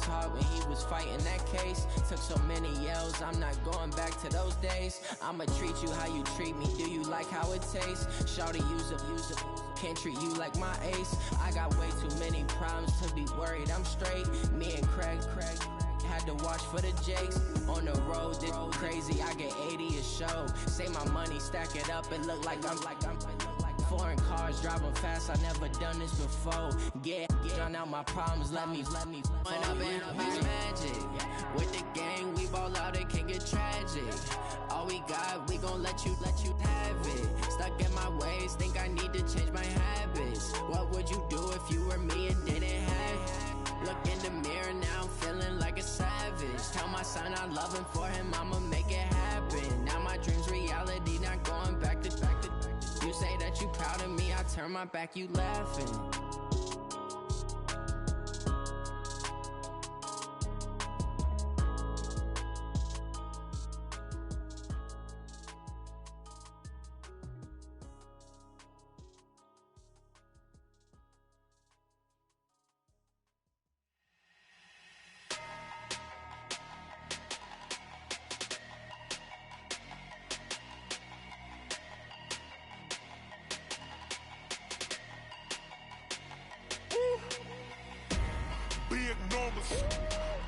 talk when he was fighting that case. Took so many yells, I'm not going back to those days. I'ma treat you how you treat me, do you like how it tastes? Shawty, use up, can't treat you like my ace. I got way too many problems to be worried, I'm straight. Me and Craig had to watch for the Jakes. On the road, this crazy, I get 80 a show. Say my money, stack it up, it look like I'm foreign cars, driving fast, I never done this before. Get drown out my problems, let me When up in magic, with the gang, we ball out, it can get tragic. All we got, we gon' let you have it. Stuck in my ways, think I need to change my habits. What would you do if you were me and didn't have it? Look in the mirror, now I'm feeling like a savage. Tell my son I love him, for him I'ma make it happen. Now my dream's reality, not going back to. You say that you proud of me, I turn my back, you laughing.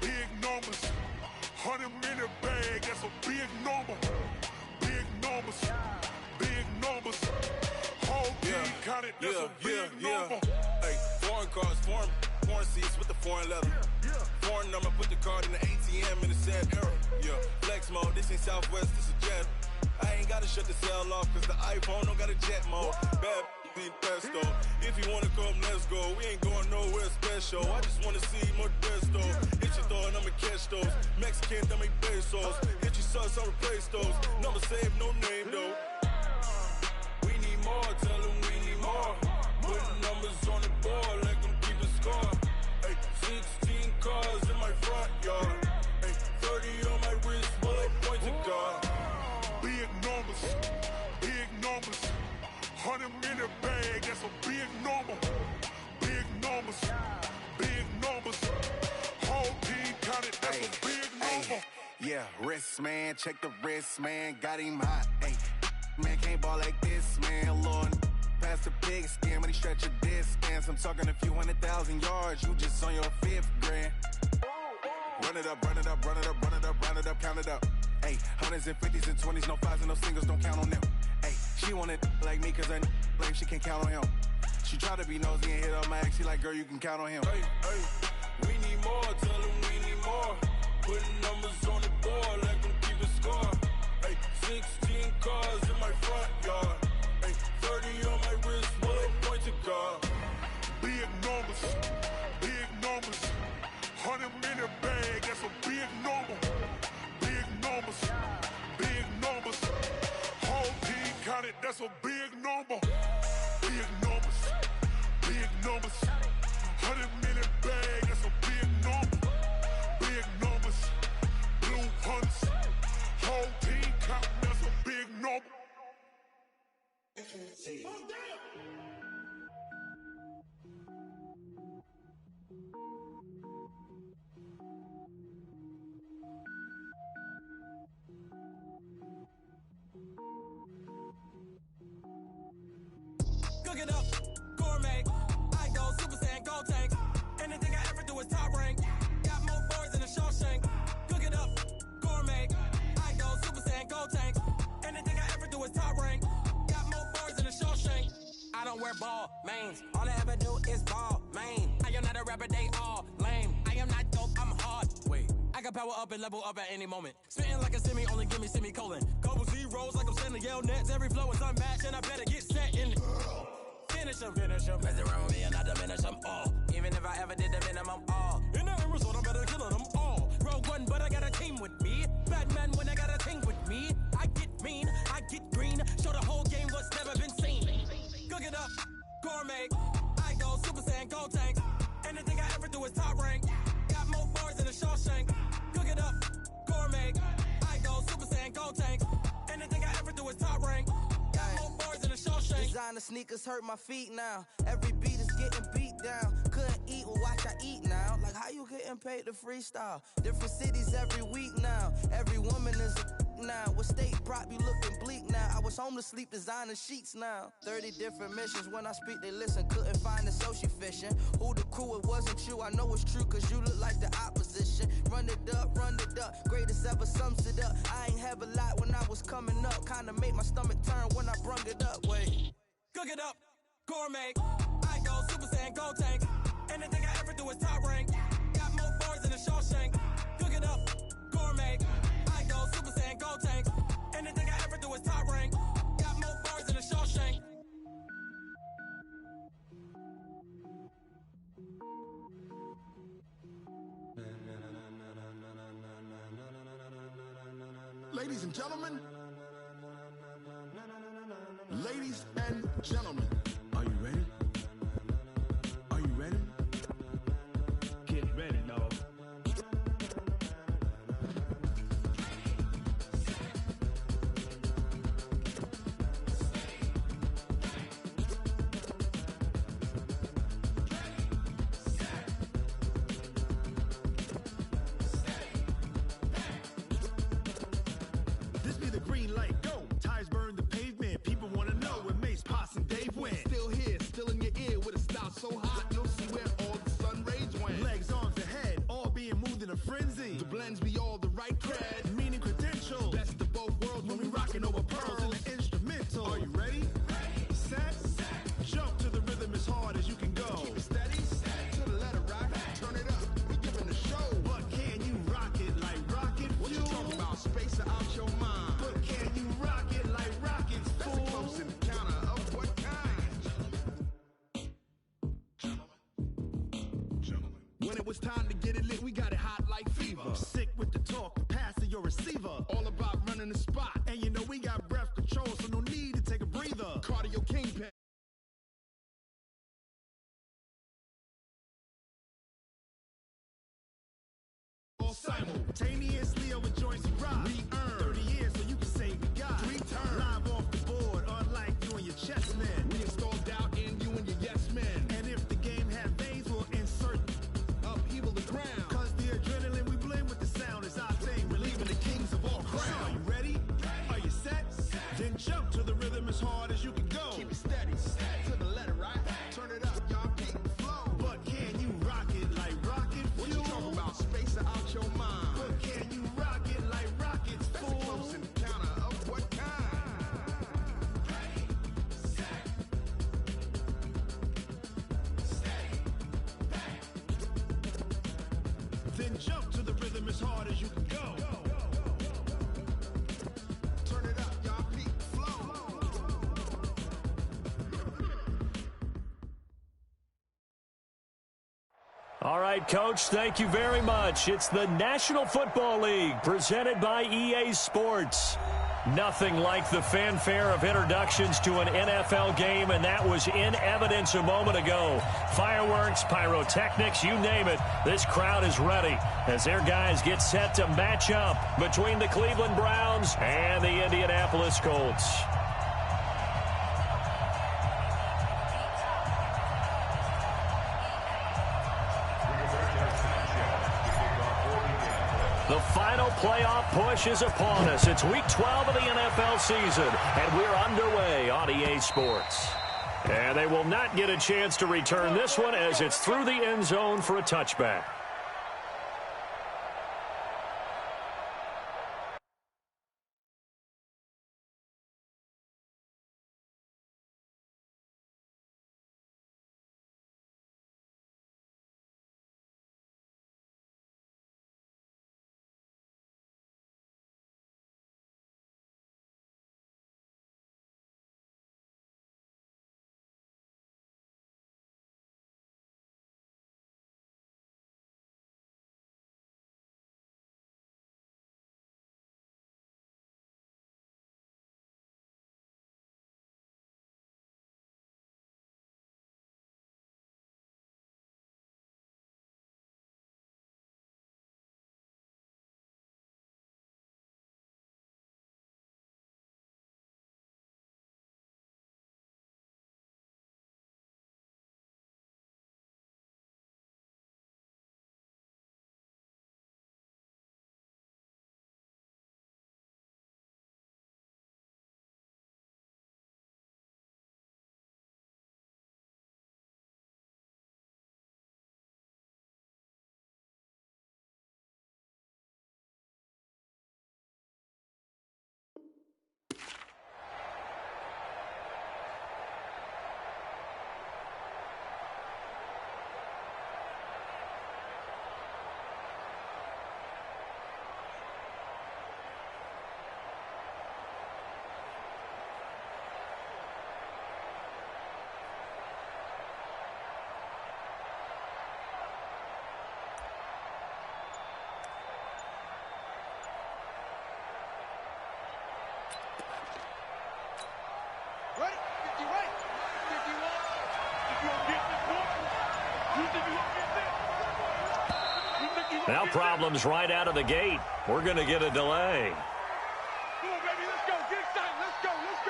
Big numbers, 100 in a bag, that's a big number. Big numbers, whole team counted, that's a big number. Hey, foreign cars, foreign seats with the foreign leather. Foreign number, put the card in the ATM in the sad era. Flex mode, this ain't Southwest, this is Jet. I ain't gotta shut the cell off, cause the iPhone don't got a jet mode. Bad need pesto. If you wanna come, let's go. We ain't going nowhere special. I just wanna see more desto. Hit your thought, I'ma catch those. Mexican, that make pesos. Hit your sus, I'll replace those. Number saved, no name though. We need more, tell them we need more. Putting numbers on the board, like them keep a score. Ay, 16 cars in my front yard. Ay, 30 on my wrist, bullet point to God. Big numbers, 100 in a bag, that's a big number. Big numbers, whole team counted, that's a big number. Yeah, wrist man, check the wrist man, got him hot. Ay, man can't ball like this, man. Lord, past the pig skin when he stretch a distance. I'm talking a few 100,000 yards, you just on your 5th grand. Run it up, count it up. Ay, hundreds and 50s and 20s, no 5s and no singles, don't count on them. Ay, she want it like me, cause her blame, she can't count on him. She try to be nosy and hit up my ex, she like, girl, you can count on him. Hey, we need more, tell them we need more. Putting numbers on the board, like them keep a score. Ay, 16 cars in my front yard. Ay, 30 on my wrist, bullet point to God. Big numbers, 100 in a bag, that's a big number. Big numbers, whole team counted, that's a big number. Big numbers, 100 in a bag, that's a big number. Big numbers, blue hunts, whole team counting, that's a big number. Cook it up, gourmet. I go Super Saiyan, gold tank. Anything I ever do is top rank. Got more boys in the Shawshank. Cook it up, gourmet. I go Super Saiyan, gold tank. Anything I ever do is top rank. Got more boys in the Shawshank. I don't wear ball mains. All I ever do is ball main. I am not a rapper, they all lame. I am not dope, I'm hard. Wait, I can power up and level up at any moment. Spitting like a semi, only give me semicolon. Couple zeros like I'm sending yell nets. Every flow is unmatched and I better get set in. Finish him. Mess around with me and I diminish them all. Even if I ever did the minimum all. In the end result, I'm better killing them all. Rogue one, but I got a team with me. Batman when I got a team with me. I get mean, I get green. Show the whole game what's never been seen. Cook it up, gourmet. I go Super Saiyan, gold tank. Anything I ever do is top rank. Got more bars in the Shawshank. Cook it up, gourmet. I go Super Saiyan, gold tank. Anything I ever do is top rank. Got more bars in the Shawshank. Designer sneakers hurt my feet now. Every beat is getting beat down. Couldn't eat, well watch I eat now. Like how you you getting paid to freestyle? Different cities every week now. Every woman is a now. What state prop you looking bleak now? I was home to sleep designing sheets now. 30 different missions. When I speak, they listen. Couldn't find the social fishing. Who the crew? It wasn't you. I know it's true, cause you look like the opposition. Run it up, run it up. Greatest ever sums it up. I ain't have a lot when I was coming up. Kinda made my stomach turn when I brung it up. Wait. Cook it up, gourmet. I go Super Saiyan, go tank. Anything I ever do is top rank. Got more boys than a Shawshank. Cook it up, gourmet. I go Super Saiyan, go tank. Anything I ever do is top rank. Got more boys than a Shawshank. Ladies and gentlemen. Ladies and gentlemen. Are you ready? Are you ready? Get ready, dog. This be the green light, go. Tires burn the pavement. People wanna know where Mace, Potts, and Dave went. Still here, still in your ear with a style so hot, you'll see where all the sun rays went. Legs, arms, ahead, all being moved in a frenzy. The blends be all the right cred. Meaning credentials. Best of both worlds When we rockin' over pearls in the instrumental. Are you ready? Set, jump to the rhythm as hard as you can go. Keep it steady, to the letter right. Turn it up, we giving the show. But can you rock it like rocket What you fuel? talking about? Space or out your mind? But can you rock it like rockets, That's a fool? close encounter of what kind? Gentlemen. When it was time to get it lit, we got it hot like fever. Sick with the talk, pass to your receiver. All about running the spot. And you know we got breath control, so no need to take a breather. Cardio kingpin. All simultaneously over joints we rock. We earn 30 years, so you can say we got 3 turns. live off the board, unlike you and your chess men. We install doubt in you and your yes men. And if the game had veins, we'll insert Upheaval the ground. cause the adrenaline we blend with the sound is our thing. Relieving the kings of all crowns. So are you ready? Are you set? Then jump to the rhythm as hard as you can go. Keep it steady, to the letter right. Turn it up, y'all keep the flow. But can you rock it like rocket What fuel? you talking about? Space or out your mind? But can you rock it like rockets, That's a fool? close encounter of what kind? Then jump to the rhythm as hard as you can go. Turn it up, y'all keep the flow. All right, Coach, thank you very much. It's the National Football League presented by EA Sports. Nothing like the fanfare of introductions to an NFL game, and that was in evidence a moment ago. Fireworks, pyrotechnics, you name it. This crowd is ready as their guys get set to match up between the Cleveland Browns and the Indianapolis Colts. The final playoff push is upon us. It's week 12 of the NFL season, and we're underway on EA Sports. And they will not get a chance to return this one as it's through the end zone for a touchback. Now problems right out of the gate. We're going to get a delay. Come on, baby, let's go. Get excited. Let's go. Let's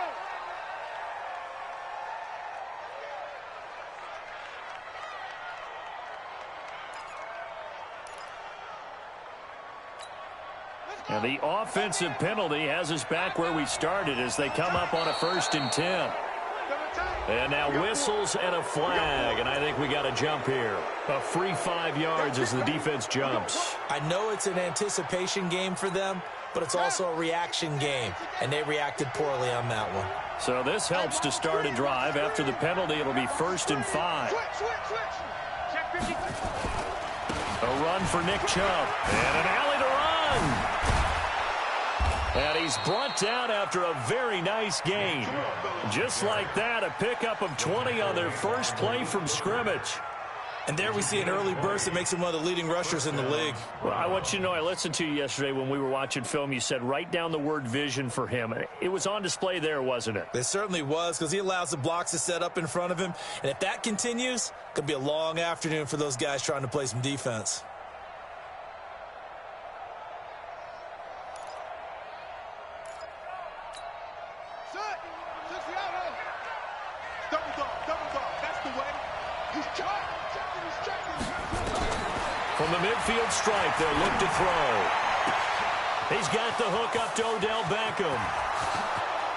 go. And the offensive penalty has us back where we started as they come up on a 1st and 10. And now whistles and a flag, and I think we got a jump here. A free 5 yards as the defense jumps. I know it's an anticipation game for them, but it's also a reaction game, and they reacted poorly on that one. So this helps to start a drive. After the penalty, it'll be 1st and 5. A run for Nick Chubb, and an alley to run. And he's brought down after a very nice gain. Just like that, a pickup of 20 on their first play from scrimmage. And there we see an early burst that makes him one of the leading rushers in the league. Well, I want you to know, I listened to you yesterday when we were watching film. You said write down the word vision for him. It was on display there, wasn't it? It certainly was, because he allows the blocks to set up in front of him. And if that continues, it could be a long afternoon for those guys trying to play some defense. From the midfield stripe, they'll look to throw. He's got the hook up to Odell Beckham.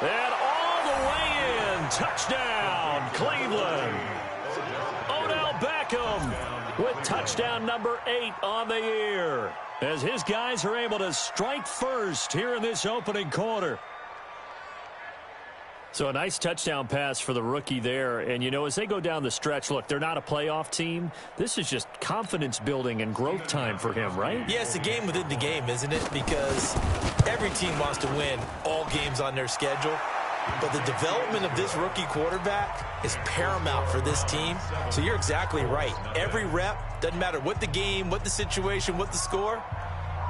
And all the way in. Touchdown, Cleveland. Odell Beckham with touchdown number 8 on the year, as his guys are able to strike first here in this opening quarter. So a nice touchdown pass for the rookie there. And, you know, as they go down the stretch, look, they're not a playoff team. This is just confidence building and growth time for him, right? Yeah, it's a game within the game, isn't it? Because every team wants to win all games on their schedule. But the development of this rookie quarterback is paramount for this team. So you're exactly right. Every rep, doesn't matter what the game, what the situation, what the score,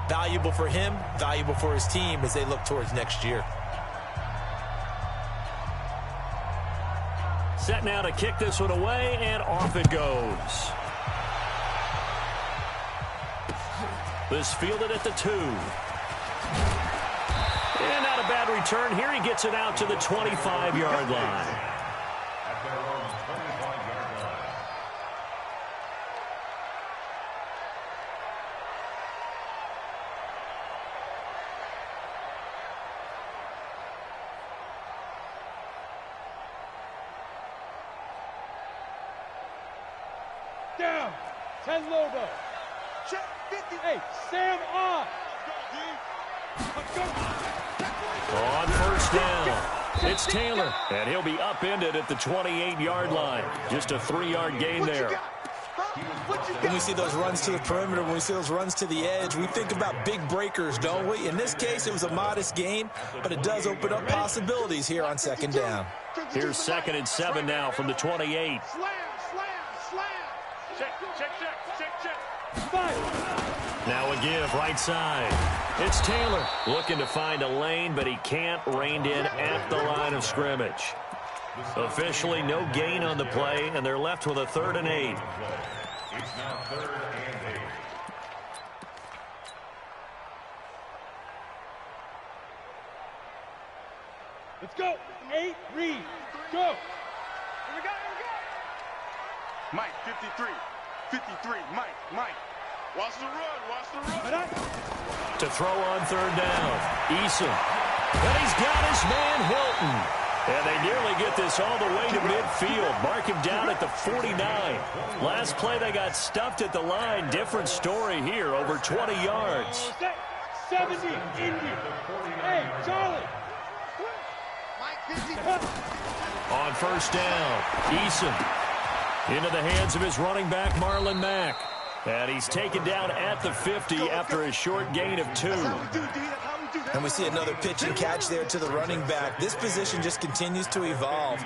valuable for him, valuable for his team as they look towards next year. Set now to kick this one away, and off it goes. This fielded at the 2. And not a bad return here. He gets it out to the 25-yard line. Down. 10 logo. Check 58. Sam on. On first down, it's Taylor, and he'll be upended at the 28-yard line. Just a 3-yard gain there. When we see those runs to the perimeter, when we see those runs to the edge, we think about big breakers, don't we? In this case, it was a modest gain, but it does open up possibilities here on 2nd down. Here's 2nd and 7 now from the 28. Now a give right side. It's Taylor looking to find a lane, but he can't. Reined in at the line of scrimmage. Officially no gain on the play, and they're left with a 3rd and 8. It's now 3rd and 8. Let's go. 8, read. Go. Here we go. Mike, 53. 53. Mike. Watch the run. To throw on 3rd down, Eason. And he's got his man Hilton. And they nearly get this all the way to midfield. Mark him down at the 49. Last play, they got stuffed at the line. Different story here, over 20 yards. 70, Indy. Hey, Charlie. On 1st down, Eason into the hands of his running back, Marlon Mack. And he's taken down at the 50 after a short gain of 2. And we see another pitch and catch there to the running back. This position just continues to evolve.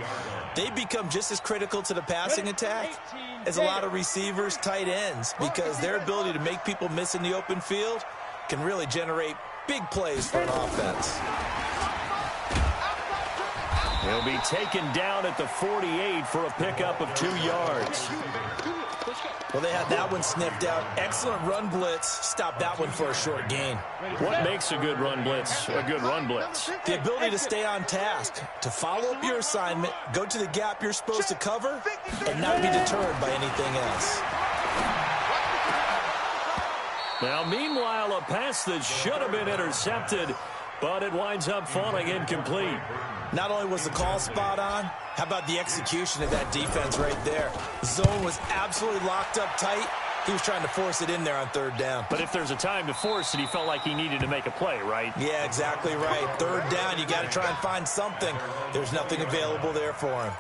They become just as critical to the passing attack as a lot of receivers, tight ends, because their ability to make people miss in the open field can really generate big plays for an offense. He'll be taken down at the 48 for a pickup of 2 yards. Well, they had that one sniffed out. Excellent run blitz. Stop that one for a short gain. What makes a good run blitz a good run blitz? The ability to stay on task, to follow up your assignment, go to the gap you're supposed to cover, and not be deterred by anything else. Now, meanwhile, a pass that should have been intercepted, but it winds up falling incomplete. Not only was the call spot on, how about the execution of that defense right there? Zone was absolutely locked up tight. He was trying to force it in there on third down. But if there's a time to force it, he felt like he needed to make a play, right? Yeah, exactly right. Third down, you got to try and find something. There's nothing available there for him.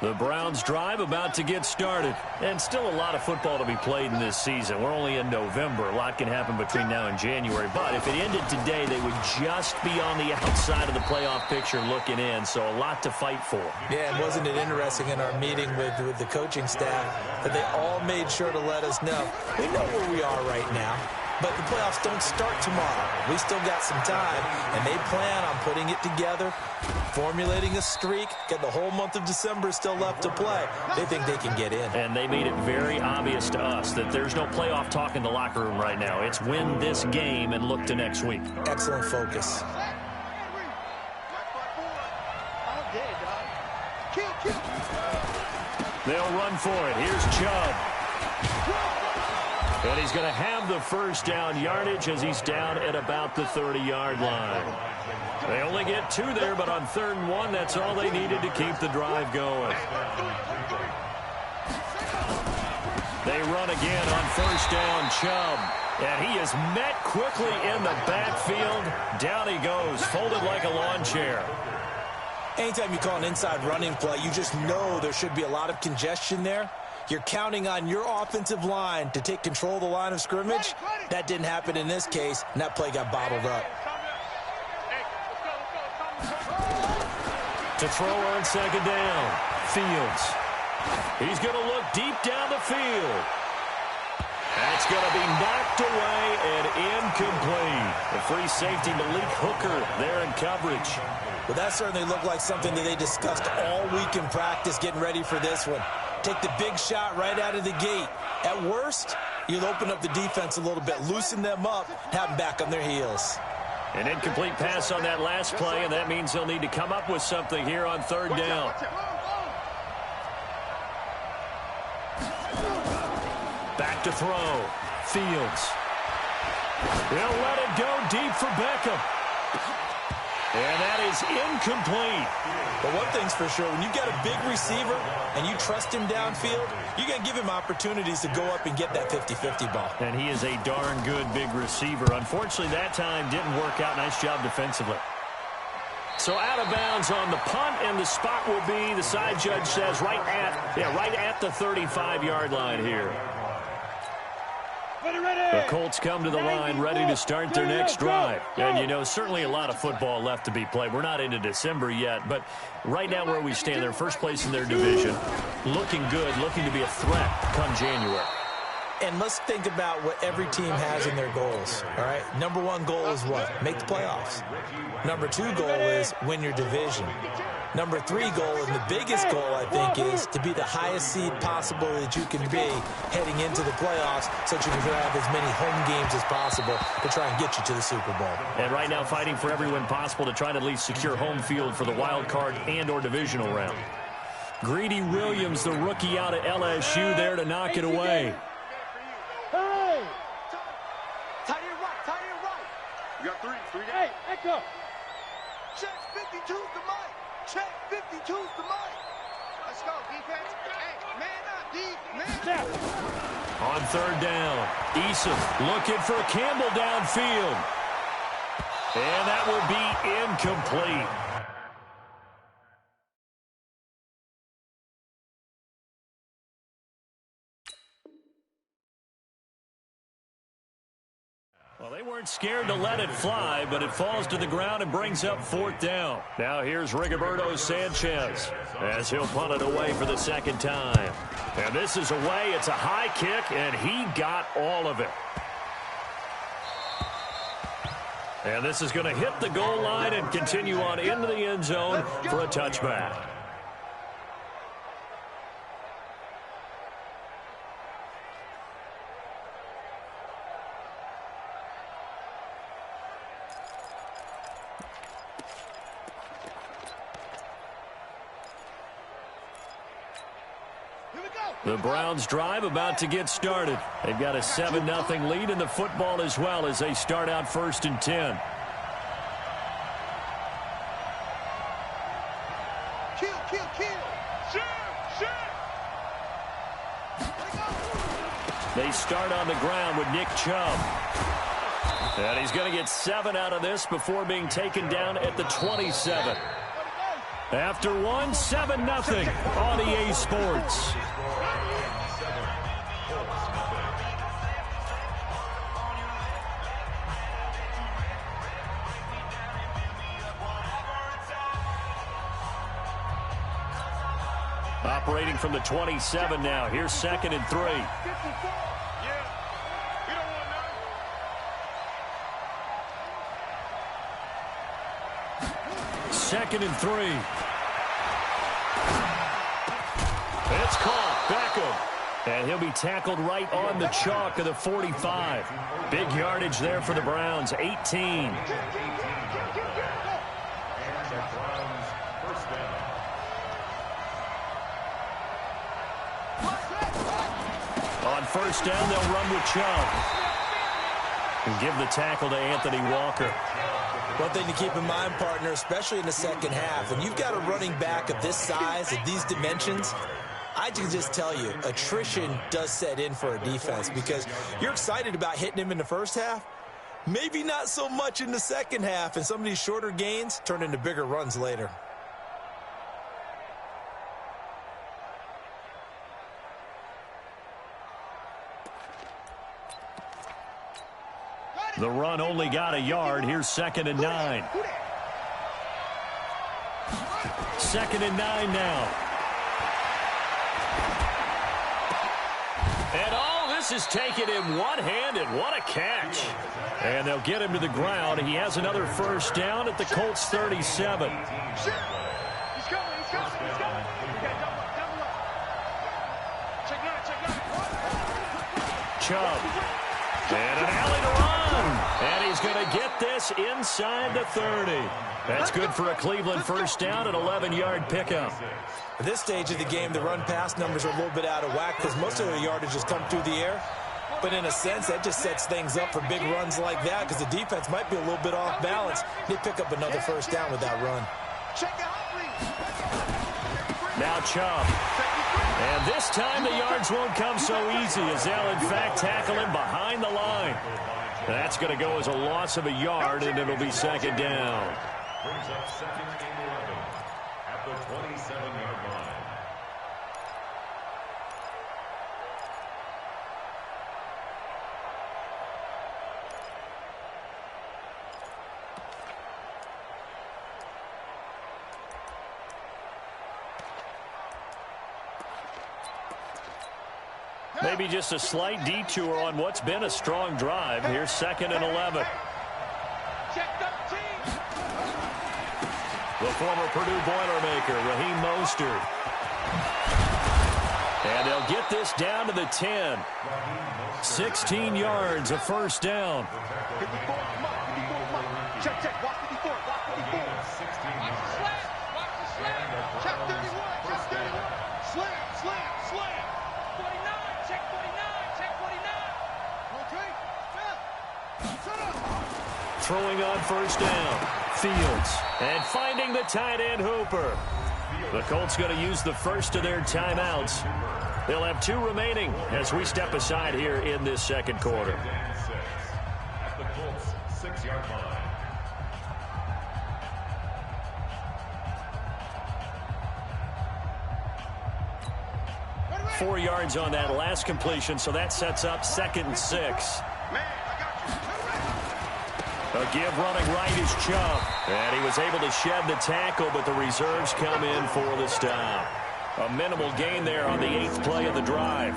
The Browns drive about to get started. And still a lot of football to be played in this season. We're only in November. A lot can happen between now and January. But if it ended today, they would just be on the outside of the playoff picture looking in. So a lot to fight for. Yeah, and wasn't it interesting in our meeting with the coaching staff that they all made sure to let us know. We know where we are right now. But the playoffs don't start tomorrow. We still got some time, and they plan on putting it together, formulating a streak, get the whole month of December still left to play. They think they can get in. And they made it very obvious to us that there's no playoff talk in the locker room right now. It's win this game and look to next week. Excellent focus. They'll run for it. Here's Chubb. And he's going to have the first down yardage as he's down at about the 30-yard line. They only get 2 there, but on 3rd and 1, that's all they needed to keep the drive going. They run again on 1st down, Chubb. And he is met quickly in the backfield. Down he goes, folded like a lawn chair. Anytime you call an inside running play, you just know there should be a lot of congestion there. You're counting on your offensive line to take control of the line of scrimmage. That didn't happen in this case, and that play got bottled up. To throw on 2nd down, Fields. He's going to look deep down the field. That's going to be knocked away and incomplete. The free safety, Malik Hooker, there in coverage. Well, that certainly looked like something that they discussed all week in practice getting ready for this one. Take the big shot right out of the gate. At worst, you'll open up the defense a little bit, loosen them up, have them back on their heels. An incomplete pass on that last play, and that means they'll need to come up with something here on 3rd down. Back to throw. Fields. They'll let it go deep for Beckham. And that is incomplete. But one thing's for sure, when you've got a big receiver and you trust him downfield, you're going to give him opportunities to go up and get that 50-50 ball. And he is a darn good big receiver. Unfortunately, that time didn't work out. Nice job defensively. So out of bounds on the punt, and the spot will be, the side judge says, right at the 35-yard line here. The Colts come to the line ready to start their next drive. And, you know, certainly a lot of football left to be played. We're not into December yet, but right now where we stand, they're first place in their division. Looking good, looking to be a threat come January. And let's think about what every team has in their goals, all right? Number 1 goal is what? Make the playoffs. Number 2 goal is win your division. Number 3 goal, and the biggest goal, I think, is to be the highest seed possible that you can be heading into the playoffs so that you can have as many home games as possible to try and get you to the Super Bowl. And right now fighting for every win possible to try to at least secure home field for the wild card and or divisional round. Greedy Williams, the rookie out of LSU, there to knock it away. Hey! Tight end right. You got 3 down. Hey, echo. Check 52's the mic. Check 52's the mic. Let's go, defense. Hey, man up, D. Man up. On 3rd down, Eason looking for Campbell downfield. And that will be incomplete. Well, they They weren't scared to let it fly, but it falls to the ground and brings up 4th down. Now here's Rigoberto Sanchez as he'll punt it away for the second time. And this is away. It's a high kick, and he got all of it. And this is going to hit the goal line and continue on into the end zone for a touchback. The Browns drive about to get started. They've got a 7-0 lead in the football as well as they start out 1st and 10. They start on the ground with Nick Chubb. And he's going to get 7 out of this before being taken down at the 27. After 7-0 on EA Sports. Operating from the 27 now. Here's 2nd and 3. 2nd and 3. It's caught. Beckham. And he'll be tackled right on the chalk of the 45. Big yardage there for the Browns. 18. On 1st down, they'll run with Chubb. And give the tackle to Anthony Walker. One thing to keep in mind, partner, especially in the second half, when you've got a running back of this size, of these dimensions, I can just tell you, attrition does set in for a defense because you're excited about hitting him in the first half, maybe not so much in the second half, and some of these shorter gains turn into bigger runs later. The run only got a yard. Here's 2nd and 9. 2nd and 9 now. And all this is taken in one hand, and what a catch. And they'll get him to the ground. He has another 1st down at the Colts 37. Chubb. And an alley to run. And he's going to get this inside the 30. That's good for a Cleveland 1st down, an 11-yard pickup. At this stage of the game, the run-pass numbers are a little bit out of whack because most of their yardage has come through the air. But in a sense, that just sets things up for big runs like that because the defense might be a little bit off balance. They pick up another 1st down with that run. Now Chubb. And this time the yards won't come so easy as they'll, in fact, tackle him behind the line. That's going to go as a loss of a yard, and it'll be 2nd down. Brings up 2nd and 11 at the 27-yard line. Maybe just a slight detour on what's been a strong drive. Here's 2nd and 11. The former Purdue Boilermaker, Raheem Mostert. And they'll get this down to the 10. 16 yards, a 1st down. Check, check, watch 54, watch 54. Watch the slam, check 31, check 31. Slam. 49, check 49, check 49. Okay, shut up. Throwing on 1st down. Fields. And finding the tight end Hooper. The Colts going to use the first of their timeouts. They'll have 2 remaining as we step aside here in this second quarter. At the Colts 6-yard line. 4 yards on that last completion, so that sets up 2nd and 6. Man, I got you. A give running right is Chubb. And he was able to shed the tackle, but the reserves come in for the stop. A minimal gain there on the 8th play of the drive.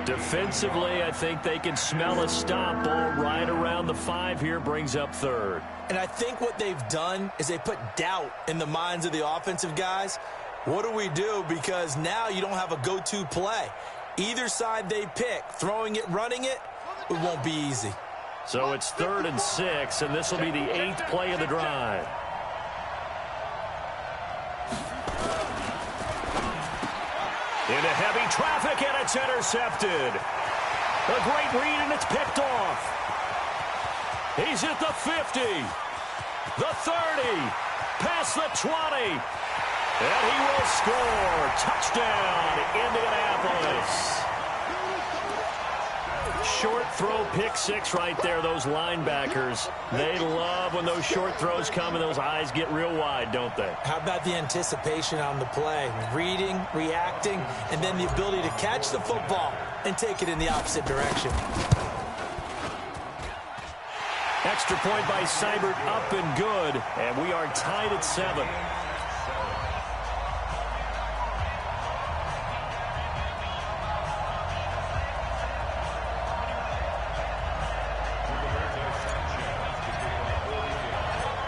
Defensively, I think they can smell a stop. Ball right around the 5 here, brings up 3rd. And I think what they've done is they put doubt in the minds of the offensive guys. What do we do? Because now you don't have a go-to play. Either side they pick, throwing it, running it, it won't be easy. So it's 3rd and 6, and this will be the 8th play of the drive. Into heavy traffic, and it's intercepted. A great read, and it's picked off. He's at the 50, the 30, past the 20, and he will score. Touchdown, Indianapolis. Short throw, pick 6 right there. Those linebackers, they love when those short throws come and those eyes get real wide, don't they? How about the anticipation on the play? Reading, reacting, and then the ability to catch the football and take it in the opposite direction. Extra point by Seibert, up and good, and we are tied at 7.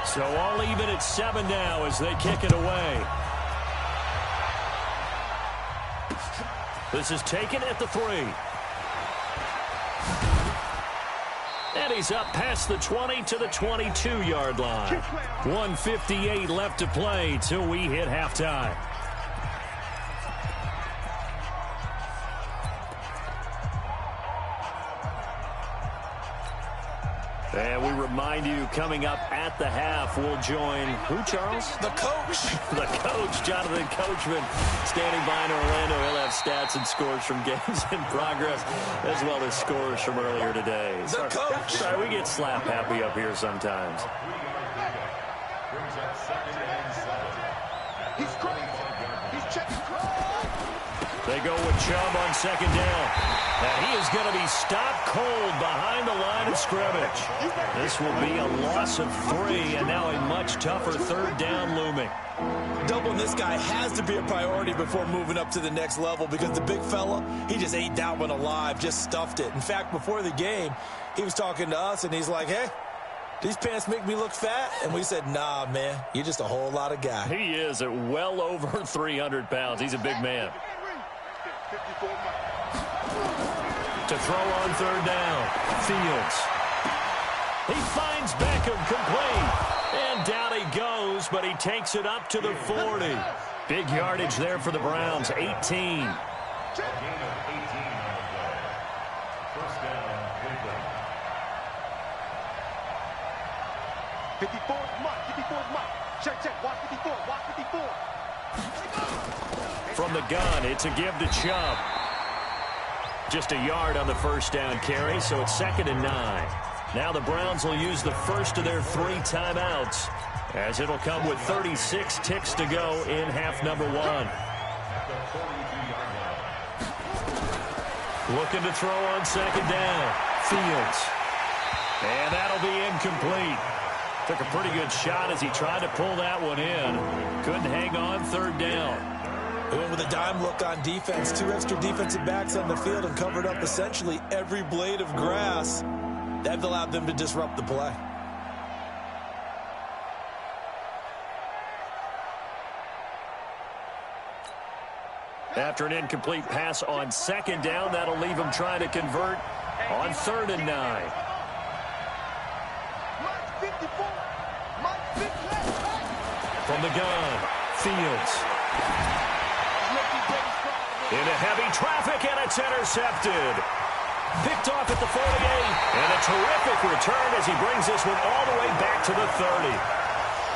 So all even at 7 now as they kick it away. This is taken at the 3. And he's up past the 20 to the 22-yard line. 1:58 left to play till we hit halftime. And we remind you, coming up at the half, we'll join who, Charles? The coach. The coach, Jonathan Coachman, standing by in Orlando. He'll have stats and scores from games in progress, as well as scores from earlier today. The coach. Sorry, we get slap happy up here sometimes. He's great. He's checking. They go with Chubb on 2nd down. And he is going to be stopped cold behind the line of scrimmage. This will be a loss of 3, and now a much tougher 3rd down looming. Doubling this guy has to be a priority before moving up to the next level, because the big fella, he just ate that one alive, just stuffed it. In fact, before the game, he was talking to us, and he's like, hey, these pants make me look fat? And we said, nah, man, you're just a whole lot of guy. He is at well over 300 pounds. He's a big man. To throw on 3rd down, Fields. He finds Beckham complete. And down he goes, but he takes it up to the 40. Big yardage there for the Browns, 18. A gain of 18 on the play. First down, Cleveland. 54 Mike. 54 Mike. Check. Watch 54. Watch 54. From the gun, it's a give to Chubb. Just a yard on the 1st down carry, so it's 2nd and 9. Now the Browns will use the first of their 3 timeouts, as it'll come with 36 ticks to go in half number 1. Looking to throw on 2nd down. Fields. And that'll be incomplete. Took a pretty good shot as he tried to pull that one in. Couldn't hang on 3rd down. They went with a dime look on defense. 2 extra defensive backs on the field and covered up essentially every blade of grass. That allowed them to disrupt the play. After an incomplete pass on 2nd down, that'll leave him trying to convert on 3rd and 9. From the gun, Fields. Into heavy traffic, and it's intercepted. Picked off at the 48, and a terrific return as he brings this one all the way back to the 30.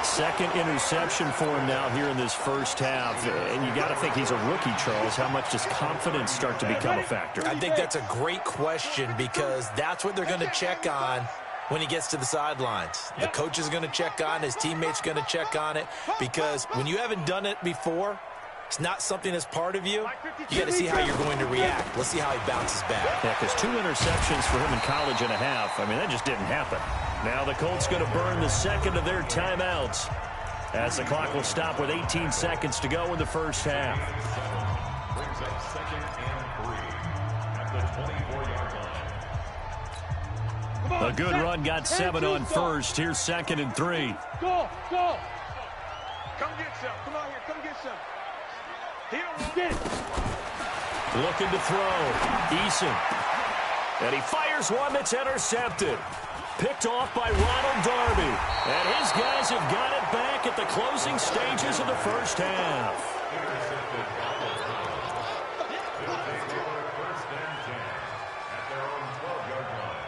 2nd interception for him now here in this first half. And you got to think he's a rookie, Charles. How much does confidence start to become a factor? I think that's a great question, because that's what they're going to check on when he gets to the sidelines. The coach is going to check on, his teammates going to check on it, because when you haven't done it before, it's not something that's part of you, you got to see how you're going to react. Let's see how he bounces back. Yeah, because 2 interceptions for him in college and a half. I mean, that just didn't happen. Now the Colts going to burn the second of their timeouts as the clock will stop with 18 seconds to go in the first half. Brings up 2nd and 3 at the 24-yard line. A good run got 7 on first. Here's 2nd and 3. Go, go. Come get some. Come out here. Come get some. Get it. Looking to throw. Eason. And he fires one that's intercepted. Picked off by Ronald Darby. And his guys have got it back at the closing stages of the first half. First and 10 at their own 12-yard line.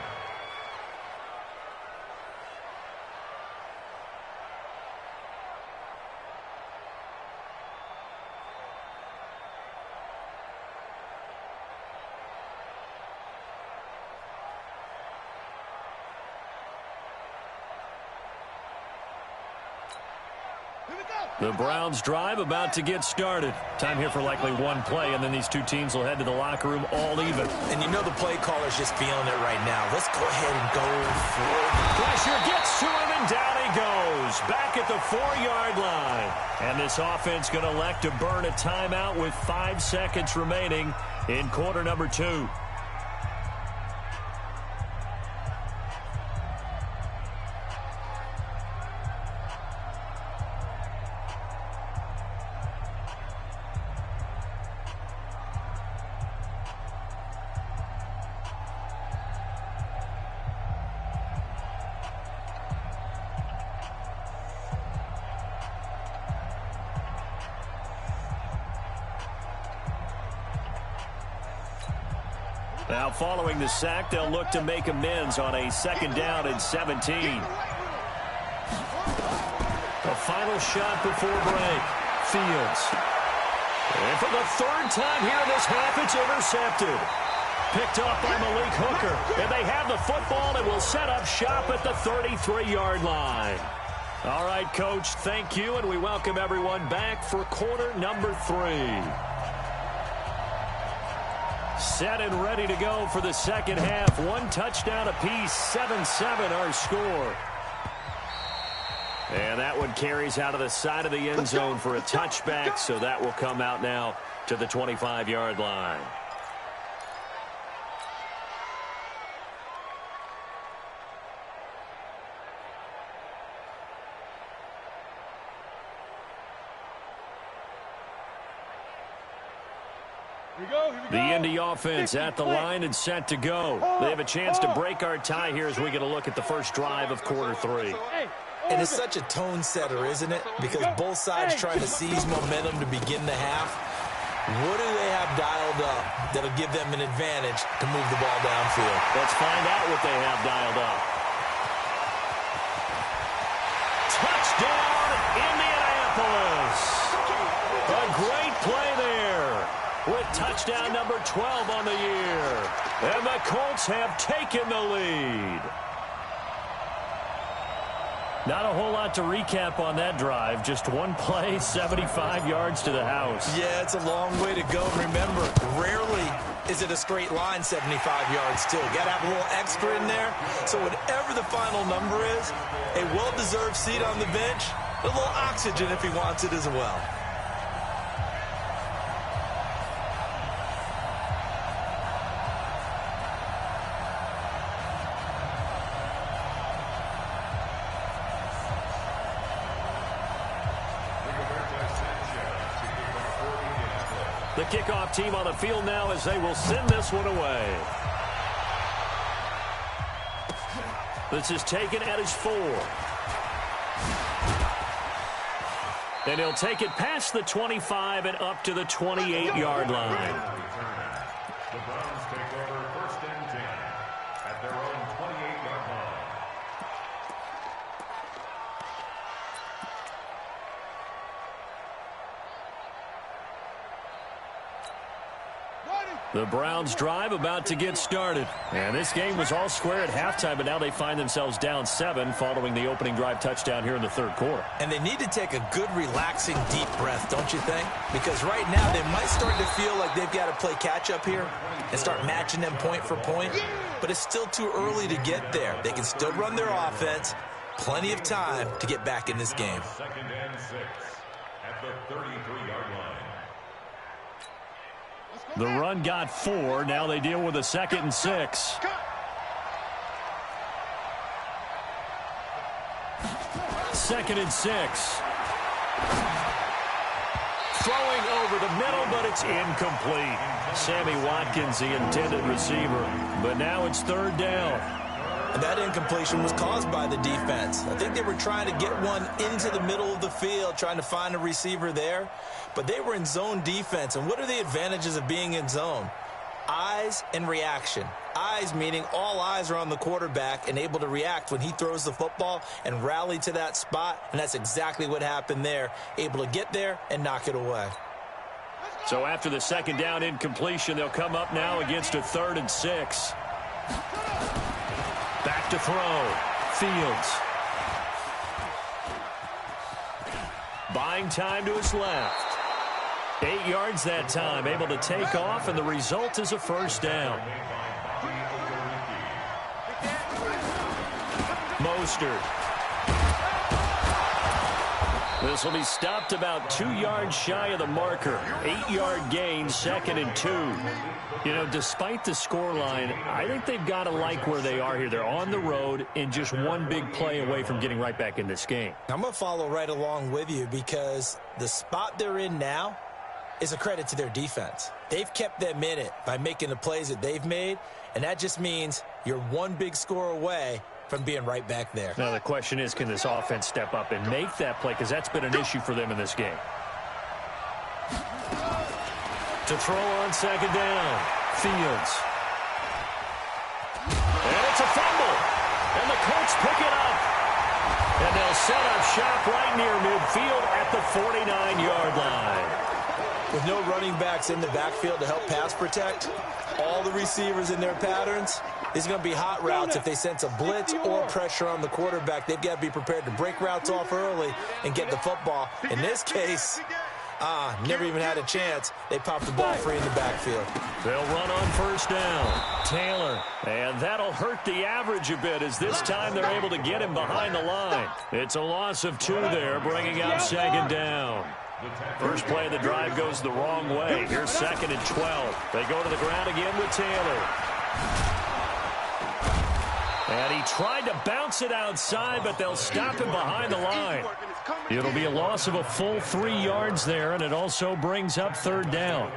The Browns drive about to get started. Time here for likely one play, and then these two teams will head to the locker room all even. And you know the play caller's just feeling it right now. Let's go ahead and go for it. Pressure gets to him, and down he goes. Back at the 4-yard line. And this offense going to elect to burn a timeout with 5 seconds remaining in quarter number 2. Now following the sack, they'll look to make amends on a 2nd down and 17. The final shot before break. Fields. And for the 3rd time here in this half, it's intercepted. Picked off by Malik Hooker. And they have the football and will set up shop at the 33-yard line. All right, Coach, thank you, and we welcome everyone back for quarter number 3. Set and ready to go for the second half. 1 touchdown apiece, 7-7 our score. And that one carries out of the side of the end zone for a touchback, so that will come out now to the 25-yard line. The Indy offense at the line and set to go. They have a chance to break our tie here as we get a look at the first drive of quarter 3. And it's such a tone setter, isn't it? Because both sides trying to seize momentum to begin the half. What do they have dialed up that'll give them an advantage to move the ball downfield? Let's find out what they have dialed up. Touchdown, Indianapolis! A great play there with touchdown number 12 on the year. And the Colts have taken the lead. Not a whole lot to recap on that drive. Just one play, 75 yards to the house. Yeah, it's a long way to go. Remember, rarely is it a straight line 75 yards too. Got to have a little extra in there. So whatever the final number is, a well-deserved seat on the bench, a little oxygen if he wants it as well. The kickoff team on the field now as they will send this one away. This is taken at his 4. And he'll take it past the 25 and up to the 28-yard line. The Browns take over 1st and 10 at their own 28-yard line. The Browns drive about to get started. And this game was all square at halftime, but now they find themselves down 7 following the opening drive touchdown here in the third quarter. And they need to take a good, relaxing, deep breath, don't you think? Because right now they might start to feel like they've got to play catch-up here and start matching them point for point. But it's still too early to get there. They can still run their offense. Plenty of time to get back in this game. 2nd and 6 at the 33-yard line. The run got 4. Now they deal with a 2nd and 6. Second and 6. Throwing over the middle, but it's incomplete. Sammy Watkins, the intended receiver. But now it's 3rd down. And that incompletion was caused by the defense. I think they were trying to get one into the middle of the field, trying to find a receiver there. But they were in zone defense. And what are the advantages of being in zone? Eyes and reaction. Eyes meaning all eyes are on the quarterback and able to react when he throws the football and rally to that spot. And that's exactly what happened there. Able to get there and knock it away. So after the 2nd down incompletion, they'll come up now against a 3rd and 6. Back to throw. Fields. Buying time to his left. 8 yards that time. Able to take off, and the result is a 1st down. Mostert. This will be stopped about 2 yards shy of the marker. 8-yard gain, 2nd and 2. You know, despite the scoreline, I think they've got to like where they are here. They're on the road and just one big play away from getting right back in this game. I'm going to follow right along with you because the spot they're in now is a credit to their defense. They've kept them in it by making the plays that they've made, and that just means you're one big score away from being right back there. Now the question is, can this offense step up and make that play? Because that's been an issue for them in this game. To throw on 2nd down. Fields. And it's a fumble. And the Colts pick it up. And they'll set up shop right near midfield at the 49-yard line. With no running backs in the backfield to help pass protect, all the receivers in their patterns, there's going to be hot routes if they sense a blitz or pressure on the quarterback. They've got to be prepared to break routes off early and get the football. In this case, never even had a chance. They popped the ball free in the backfield. They'll run on 1st down. Taylor. And that'll hurt the average a bit as this time they're able to get him behind the line. It's a loss of 2 there, bringing out 2nd down. First play of the drive goes the wrong way. Here's 2nd and 12. They go to the ground again with Taylor. And he tried to bounce it outside, but they'll stop him behind the line. It'll be a loss of a full 3 yards there, and it also brings up 3rd down.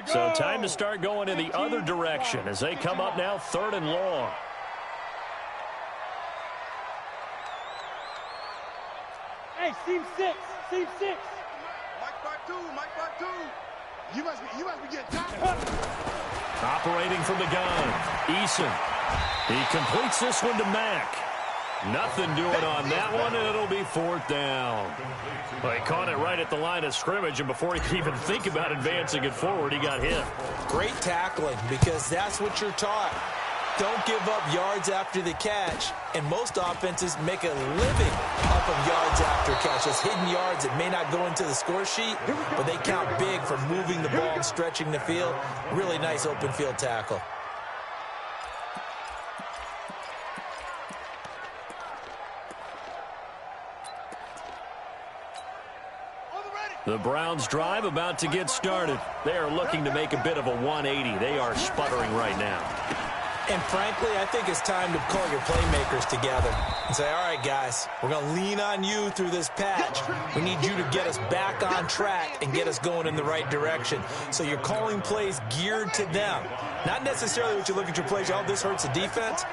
So time to start going in the other direction as they come up now 3rd and long. Hey, seam 6. Seam 6. Mike by 2. Mike by 2. You must be getting tired. Operating from the gun. Eason. He completes this one to Mack. Nothing doing on that one, and it'll be 4th down. Well, he caught it right at the line of scrimmage, and before he could even think about advancing it forward, he got hit. Great tackling, because that's what you're taught. Don't give up yards after the catch, and most offenses make a living off of yards after catch. Those hidden yards that may not go into the score sheet, but they count big for moving the ball and stretching the field. Really nice open field tackle. The Browns drive about to get started. They are looking to make a bit of a 180. They are sputtering right now. And frankly, I think it's time to call your playmakers together and say, all right, guys, we're going to lean on you through this patch. We need you to get us back on track and get us going in the right direction. So you're calling plays geared to them. Not necessarily what you look at your plays, oh, this hurts the defense.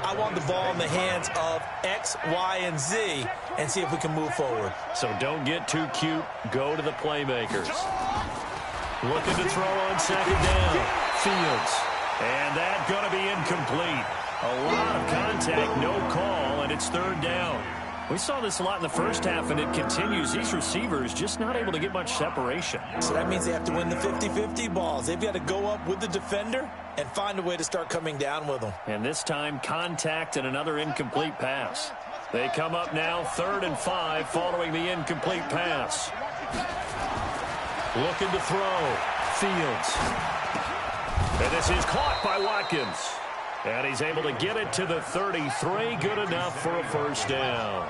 I want the ball in the hands of X, Y, and Z and see if we can move forward. So don't get too cute. Go to the playmakers. Looking to throw on 2nd down. Fields. And that's going to be incomplete. A lot of contact, no call, and it's 3rd down. We saw this a lot in the first half, and it continues. These receivers just not able to get much separation. So that means they have to win the 50-50 balls. They've got to go up with the defender and find a way to start coming down with them. And this time, contact and another incomplete pass. They come up now 3rd and 5 following the incomplete pass. Looking to throw. Fields. And this is caught by Watkins. And he's able to get it to the 33. Good enough for a first down.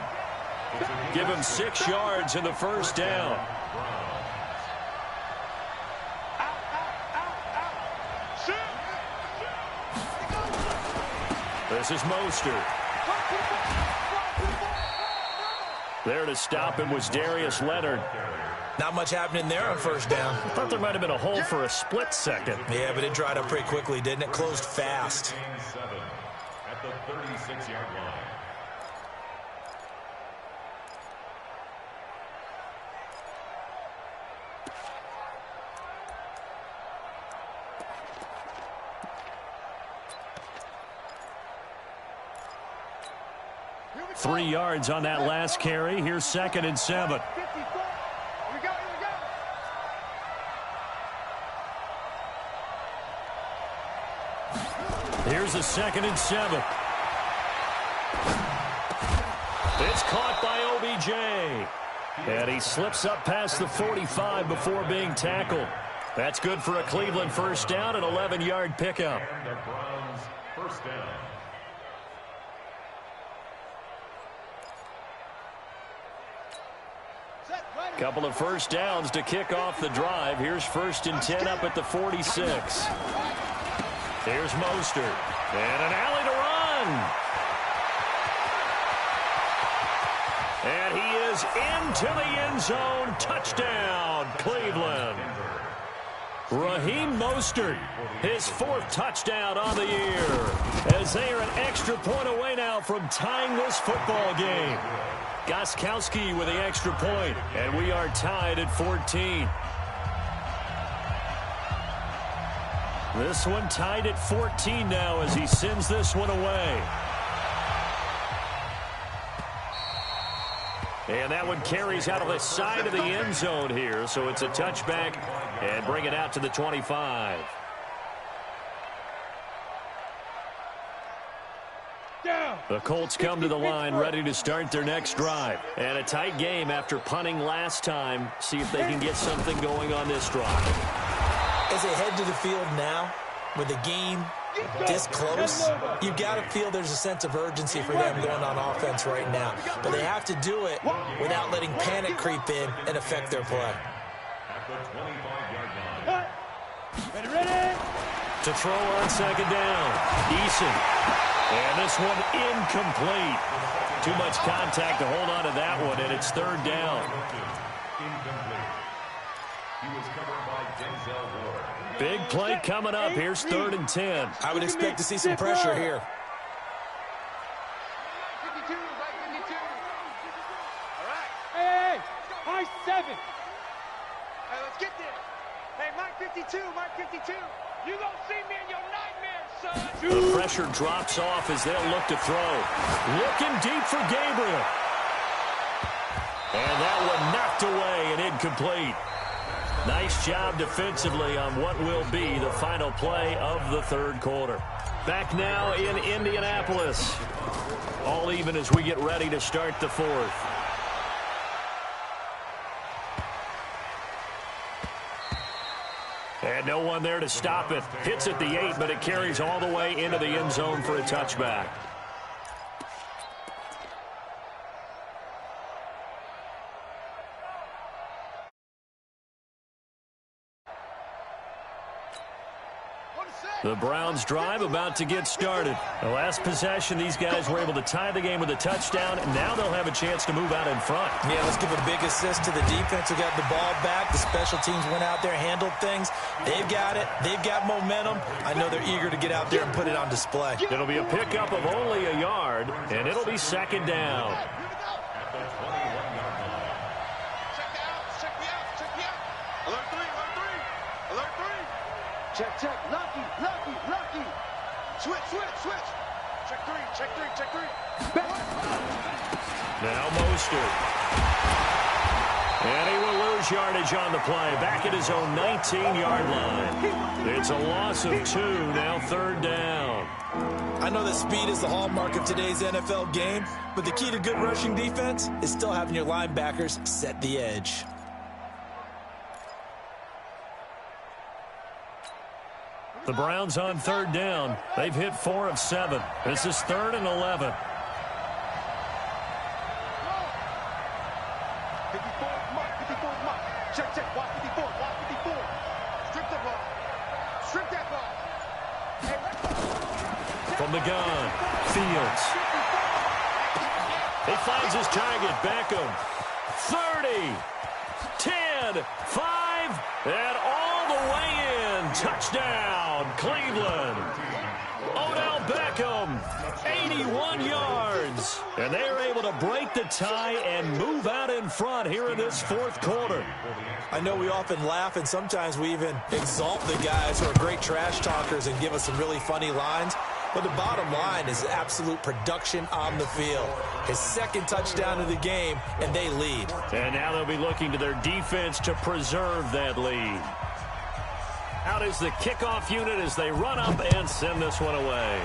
Give him 6 yards in the first down. This is Mostert. There to stop him was Darius Leonard. Not much happening there on first down. I thought there might have been a hole for a split second. Yeah, but it dried up pretty quickly, didn't it? Closed fast. At the 36-yard line. Three yards on that last carry. Here's 2nd and 7. Here's a 2nd and 7. It's caught by OBJ. And he slips up past the 45 before being tackled. That's good for a Cleveland first down, an 11-yard pickup. And the Browns first down. Couple of first downs to kick off the drive. Here's 1st and 10 up at the 46. Here's Mostert. And an alley to run. And he is into the end zone. Touchdown, Cleveland. Raheem Mostert, his 4th touchdown on the year. As they are an extra point away now from tying this football game. Gostkowski with the extra point, and we are tied at 14. This one tied at 14 now as he sends this one away. And that one carries out of the side of the end zone here, so it's a touchback and bring it out to the 25. The Colts come to the line ready to start their next drive. And a tight game after punting last time. See if they can get something going on this drive. As they head to the field now, with the game this close, you've got to feel there's a sense of urgency for them going on offense right now. But they have to do it without letting panic creep in and affect their play. At the 25-yard line. Ready? To throw on 2nd down. Eason. And this one incomplete. Too much contact to hold on to that one, and it's 3rd down. Incomplete. He was covered by Denzel Ward. Big play coming up. Here's 3rd and 10. I would expect to see some pressure here. 52, right 52. All right. Hey, high 7. Hey, let's get there. Hey, Mike 52, Mike 52. You don't see me in your nightmares, son. The pressure drops off as they'll look to throw. Looking deep for Gabriel. And that one knocked away and incomplete. Nice job defensively on what will be the final play of the 3rd quarter. Back now in Indianapolis. All even as we get ready to start the 4th. And no one there to stop it. Hits at the 8, but it carries all the way into the end zone for a touchback. The Browns drive about to get started. The last possession, these guys were able to tie the game with a touchdown, and now they'll have a chance to move out in front. Yeah, let's give a big assist to the defense who got the ball back. The special teams went out there, handled things. They've got it. They've got momentum. I know they're eager to get out there and put it on display. It'll be a pickup of only a yard, and it'll be 2nd down. At the 21-yard line. Check me out, check me out, check me out. Alert 3, alert 3, alert 3. Check, check, lucky, lucky, lucky. Switch, switch, switch. Check 3, check 3, check 3. Back. Now Mostert. And he will lose yardage on the play. Back at his own 19-yard line. It's a loss of 2, now 3rd down. I know that speed is the hallmark of today's NFL game, but the key to good rushing defense is still having your linebackers set the edge. The Browns on 3rd down. They've hit 4 of 7. This is 3rd and 11. Check, watch 54, watch 54. Strip the ball. Strip that ball. From the gun, Fields. He finds his target, Beckham. 30, 10, 5, and all the way in. Touchdown, Cleveland. Odell Beckham, 81 yards. And they are able to break the tie and move out in front here in this 4th quarter. I know we often laugh and sometimes we even exalt the guys who are great trash talkers and give us some really funny lines. But the bottom line is absolute production on the field. His 2nd touchdown of the game, and they lead. And now they'll be looking to their defense to preserve that lead. Out is the kickoff unit as they run up and send this one away.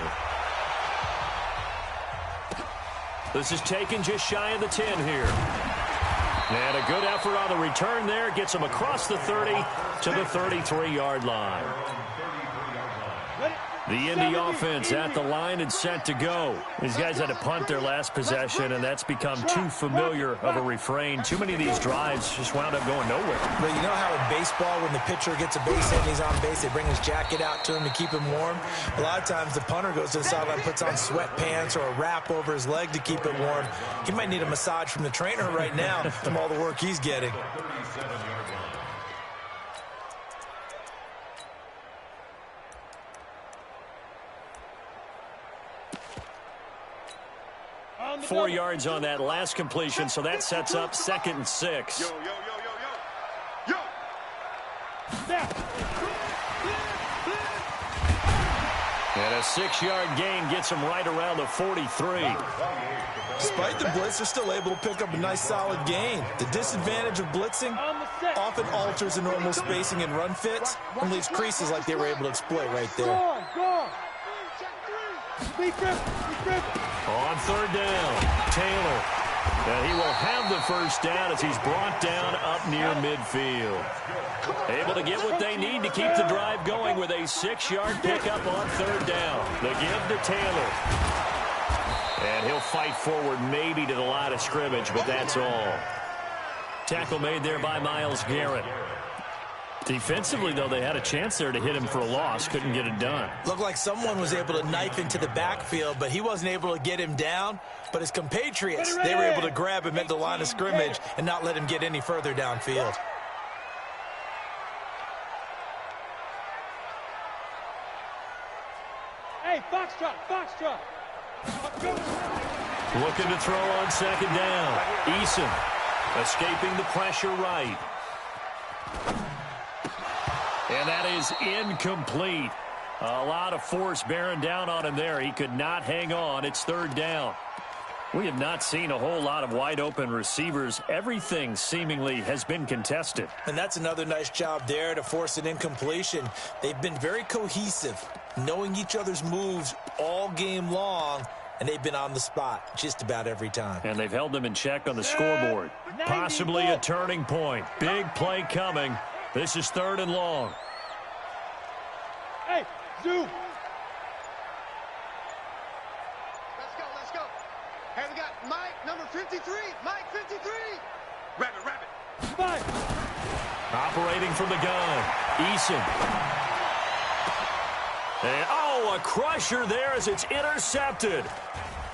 This is taken just shy of the 10 here. And a good effort on the return there. Gets him across the 30 to the 33-yard line. The Indy offense at the line and set to go. These guys had to punt their last possession, and that's become too familiar of a refrain. Too many of these drives just wound up going nowhere. But you know how in baseball, when the pitcher gets a base hit and he's on base, they bring his jacket out to him to keep him warm? A lot of times the punter goes to the sideline, puts on sweatpants or a wrap over his leg to keep it warm. He might need a massage from the trainer right now from all the work he's getting. Four yards on that last completion, so that sets up 2nd and 6. Yo. And a 6-yard gain gets him right around the 43. Despite the blitz, they're still able to pick up a nice solid gain. The disadvantage of blitzing often alters the normal spacing and run fits and leaves creases like they were able to exploit right there. Go. On 3rd down, Taylor. And he will have the 1st down as he's brought down up near midfield. Able to get what they need to keep the drive going with a 6-yard pickup on 3rd down. The give to Taylor. And he'll fight forward maybe to the line of scrimmage, but that's all. Tackle made there by Myles Garrett. Defensively, though, they had a chance there to hit him for a loss. Couldn't get it done. Looked like someone was able to knife into the backfield, but he wasn't able to get him down. But his compatriots, they were able to grab him at the line of scrimmage and not let him get any further downfield. Hey, Foxtrot. Looking to throw on 2nd down. Eason escaping the pressure right. And that is incomplete. A lot of force bearing down on him there. He could not hang on. It's 3rd down. We have not seen a whole lot of wide-open receivers. Everything seemingly has been contested. And that's another nice job there to force an incompletion. They've been very cohesive, knowing each other's moves all game long, and they've been on the spot just about every time. And they've held them in check on the scoreboard. Possibly a turning point. Big play coming. This is 3rd and long. Hey, Zoo. Let's go. Hey, we got Mike, number 53. Mike, 53. Rabbit. 5. Operating from the gun. Eason. And, a crusher there as it's intercepted.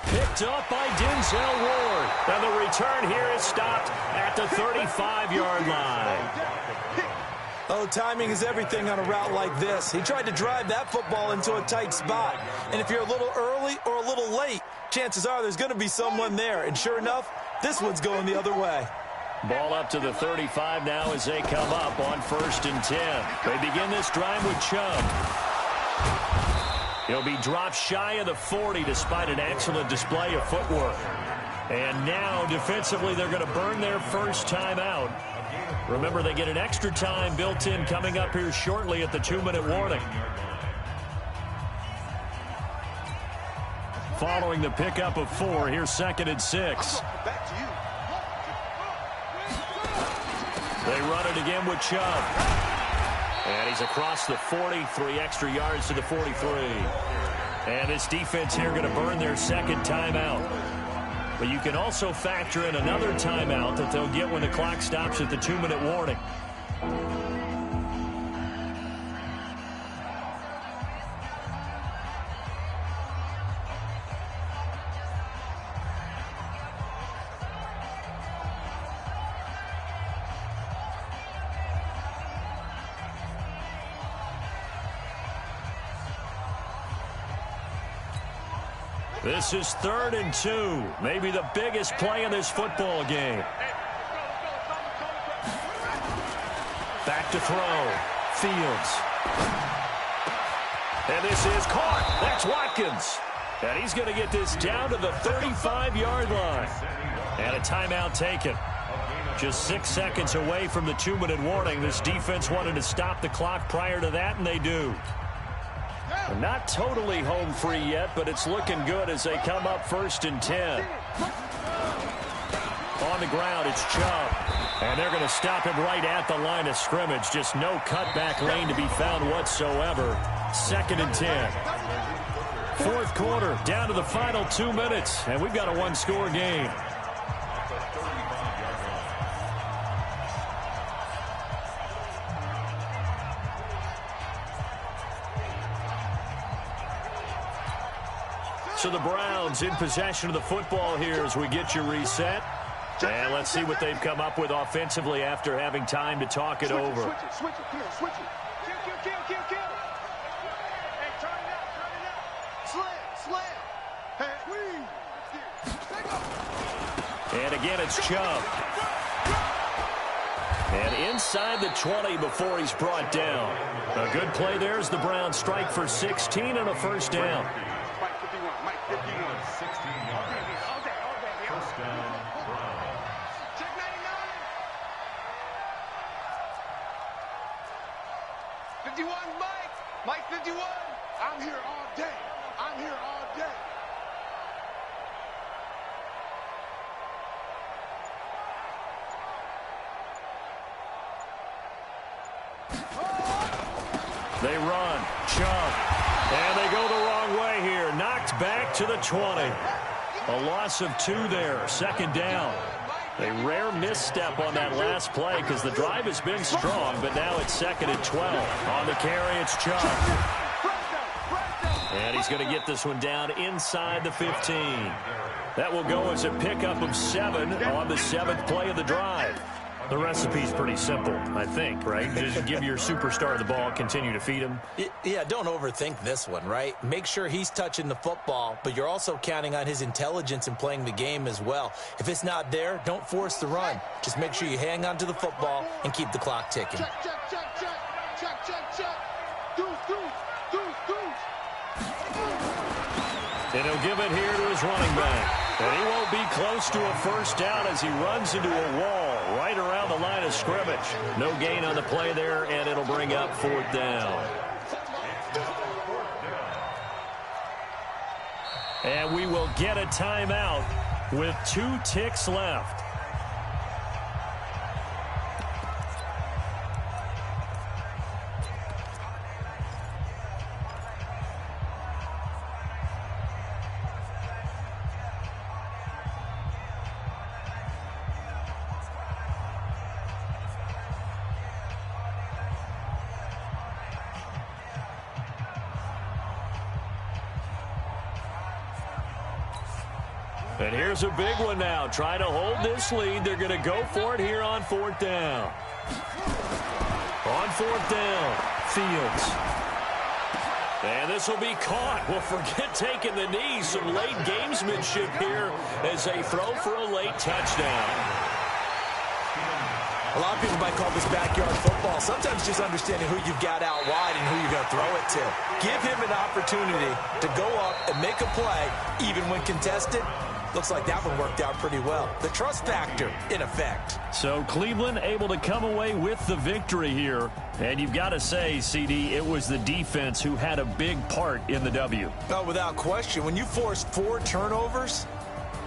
Picked up by Denzel Ward. And the return here is stopped at the 35-yard line. Oh, timing is everything on a route like this. He tried to drive that football into a tight spot. And if you're a little early or a little late, chances are there's going to be someone there. And sure enough, this one's going the other way. Ball up to the 35 now as they come up on 1st and 10. They begin this drive with Chubb. He'll be dropped shy of the 40 despite an excellent display of footwork. And now, defensively, they're going to burn their first timeout. Remember, they get an extra time built in coming up here shortly at the 2-minute warning. Following the pickup of 4, here's 2nd and 6. They run it again with Chubb. And he's across the 40, 3 extra yards to the 43. And this defense here going to burn their second timeout. But you can also factor in another timeout that they'll get when the clock stops at the 2-minute warning. This is 3rd and 2. Maybe the biggest play in this football game. Back to throw. Fields. And this is caught. That's Watkins. And he's going to get this down to the 35-yard line. And a timeout taken. Just 6 seconds away from the 2-minute warning. This defense wanted to stop the clock prior to that, and they do. They're not totally home free yet, but it's looking good as they come up 1st and 10. On the ground, it's Chubb. And they're going to stop him right at the line of scrimmage. Just no cutback lane to be found whatsoever. 2nd and 10. 4th quarter, down to the final 2 minutes. And we've got a one-score game. So the Browns in possession of the football here as we get you reset. And let's see what they've come up with offensively after having time to talk it over. Switch it, switch it. Kill. Hey, turn it up. Slam. Hey, and again, it's Chubb. And inside the 20 before he's brought down. A good play there as the Browns strike for 16 on a first down. Mike 51. 16 yards. First down, Browns. Check 99. 51, Mike 51. I'm here all day. They run. Chubb. And they go the wrong way here. Knocked back to the 20. A loss of 2 there. 2nd down. A rare misstep on that last play because the drive has been strong, but now it's 2nd and 12. On the carry, it's Chubb. And he's going to get this one down inside the 15. That will go as a pickup of 7 on the 7th play of the drive. The recipe's pretty simple, I think, right? Just give your superstar the ball, continue to feed him. Yeah, don't overthink this one, right? Make sure he's touching the football, but you're also counting on his intelligence in playing the game as well. If it's not there, don't force the run. Just make sure you hang on to the football and keep the clock ticking. Check. Deuce. And he'll give it here to his running back. And he won't be close to a first down as he runs into a wall right around the line of scrimmage. No gain on the play there, and it'll bring up 4th down. And we will get a timeout with 2 ticks left. And here's a big one now. Trying to hold this lead. They're going to go for it here on 4th down. On 4th down, Fields. And this will be caught. Well, forget taking the knee. Some late gamesmanship here as they throw for a late touchdown. A lot of people might call this backyard football. Sometimes just understanding who you've got out wide and who you're going to throw it to. Give him an opportunity to go up and make a play, even when contested. Looks like that one worked out pretty well. The trust factor, in effect. So Cleveland able to come away with the victory here. And you've got to say, CD, it was the defense who had a big part in the W. Oh, without question. When you force 4 turnovers,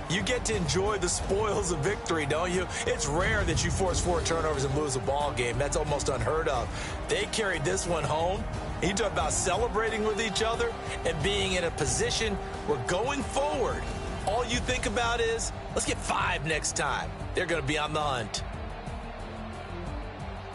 you get to enjoy the spoils of victory, don't you? It's rare that you force 4 turnovers and lose a ball game. That's almost unheard of. They carried this one home. You talk about celebrating with each other and being in a position where going forward, all you think about is, let's get 5 next time. They're going to be on the hunt.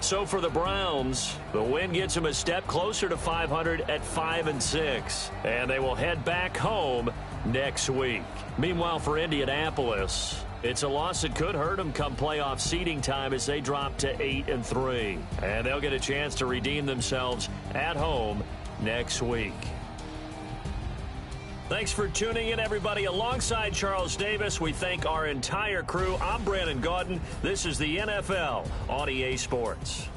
So for the Browns, the win gets them a step closer to 500 at 5-6. And they will head back home next week. Meanwhile, for Indianapolis, it's a loss that could hurt them come playoff seeding time as they drop to 8-3. And they'll get a chance to redeem themselves at home next week. Thanks for tuning in, everybody. Alongside Charles Davis, we thank our entire crew. I'm Brandon Gaudin. This is the NFL on EA Sports.